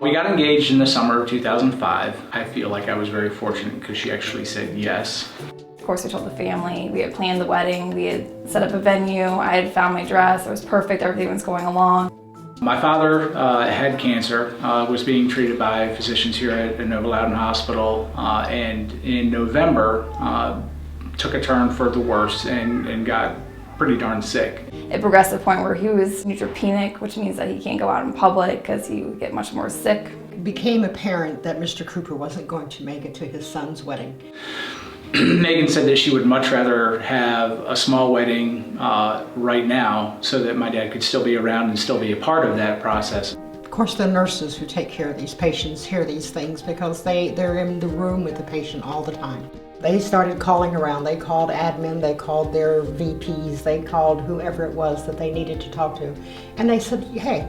We got engaged in the summer of 2005. I feel like I was very fortunate because she actually said yes. Of course, we told the family. We had planned the wedding. We had set up a venue. I had found my dress. It was perfect. Everything was going along. My father had cancer, was being treated by physicians here at Inova Loudoun Hospital, and in November took a turn for the worse and got pretty darn sick. It progressed to the point where he was neutropenic, which means that he can't go out in public because he would get much more sick. It became apparent that Mr. Cooper wasn't going to make it to his son's wedding. Meagan said that she would much rather have a small wedding right now so that my dad could still be around and still be a part of that process. Of course, the nurses who take care of these patients hear these things because they're in the room with the patient all the time. They started calling around. They called admin, they called their VPs, they called whoever it was that they needed to talk to. And they said, hey,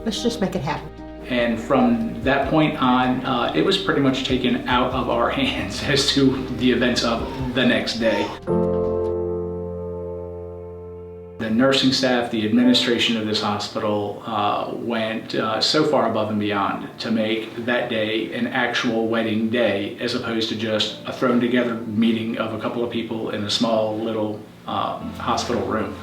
let's just make it happen. And from that point on, it was pretty much taken out of our hands as to the events of the next day. The nursing staff, the administration of this hospital went so far above and beyond to make that day an actual wedding day as opposed to just a thrown together meeting of a couple of people in a small little hospital room.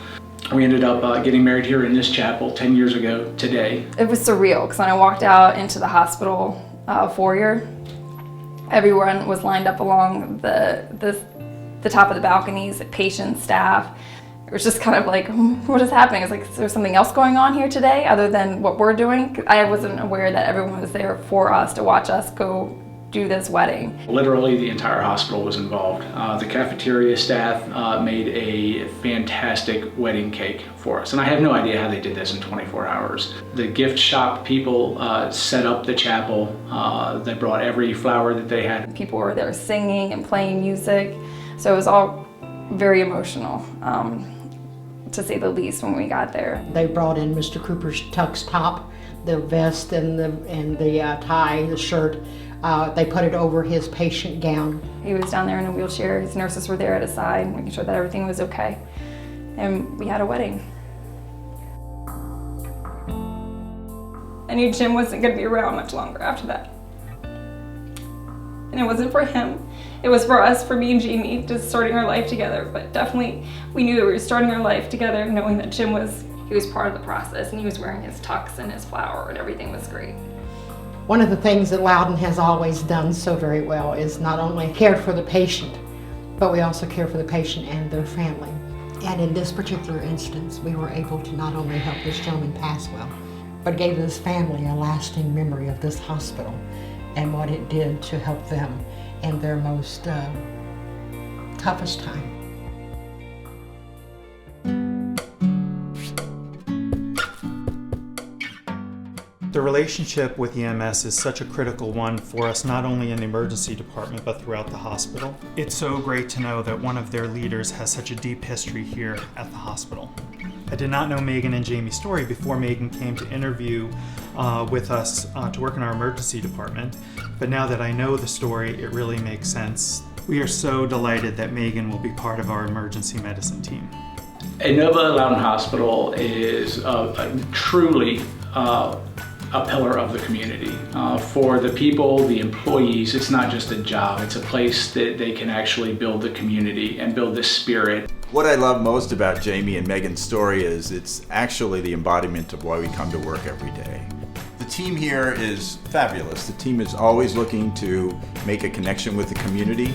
We ended up getting married here in this chapel 10 years ago today. It was surreal because when I walked out into the hospital foyer, everyone was lined up along the top of the balconies, patients, staff. It was just kind of like, what is happening? It's like, is there something else going on here today other than what we're doing? I wasn't aware that everyone was there for us, to watch us go do this wedding. Literally the entire hospital was involved. The cafeteria staff made a fantastic wedding cake for us. And I have no idea how they did this in 24 hours. The gift shop people set up the chapel. They brought every flower that they had. People were there singing and playing music. So it was all very emotional, to say the least, when we got there. They brought in Mr. Cooper's tux top, the vest and the tie, the shirt. They put it over his patient gown. He was down there in a wheelchair. His nurses were there at his side, making sure that everything was okay. And we had a wedding. I knew Jim wasn't going to be around much longer after that. And it wasn't for him. It was for us, for me and Jamie, just starting our life together. But definitely, we knew that we were starting our life together, knowing that Jim was part of the process, and he was wearing his tux and his flower, and everything was great. One of the things that Loudoun has always done so very well is not only care for the patient, but we also care for the patient and their family. And in this particular instance, we were able to not only help this gentleman pass well, but gave his family a lasting memory of this hospital and what it did to help them in their most toughest time. The relationship with EMS is such a critical one for us, not only in the emergency department, but throughout the hospital. It's so great to know that one of their leaders has such a deep history here at the hospital. I did not know Meagan and Jamie's story before Meagan came to interview with us to work in our emergency department, but now that I know the story, it really makes sense. We are so delighted that Meagan will be part of our emergency medicine team. Inova Loudoun Hospital is truly a pillar of the community. For the people, the employees, it's not just a job, it's a place that they can actually build the community and build the spirit. What I love most about Jamie and Meagan's story is it's actually the embodiment of why we come to work every day. The team here is fabulous. The team is always looking to make a connection with the community.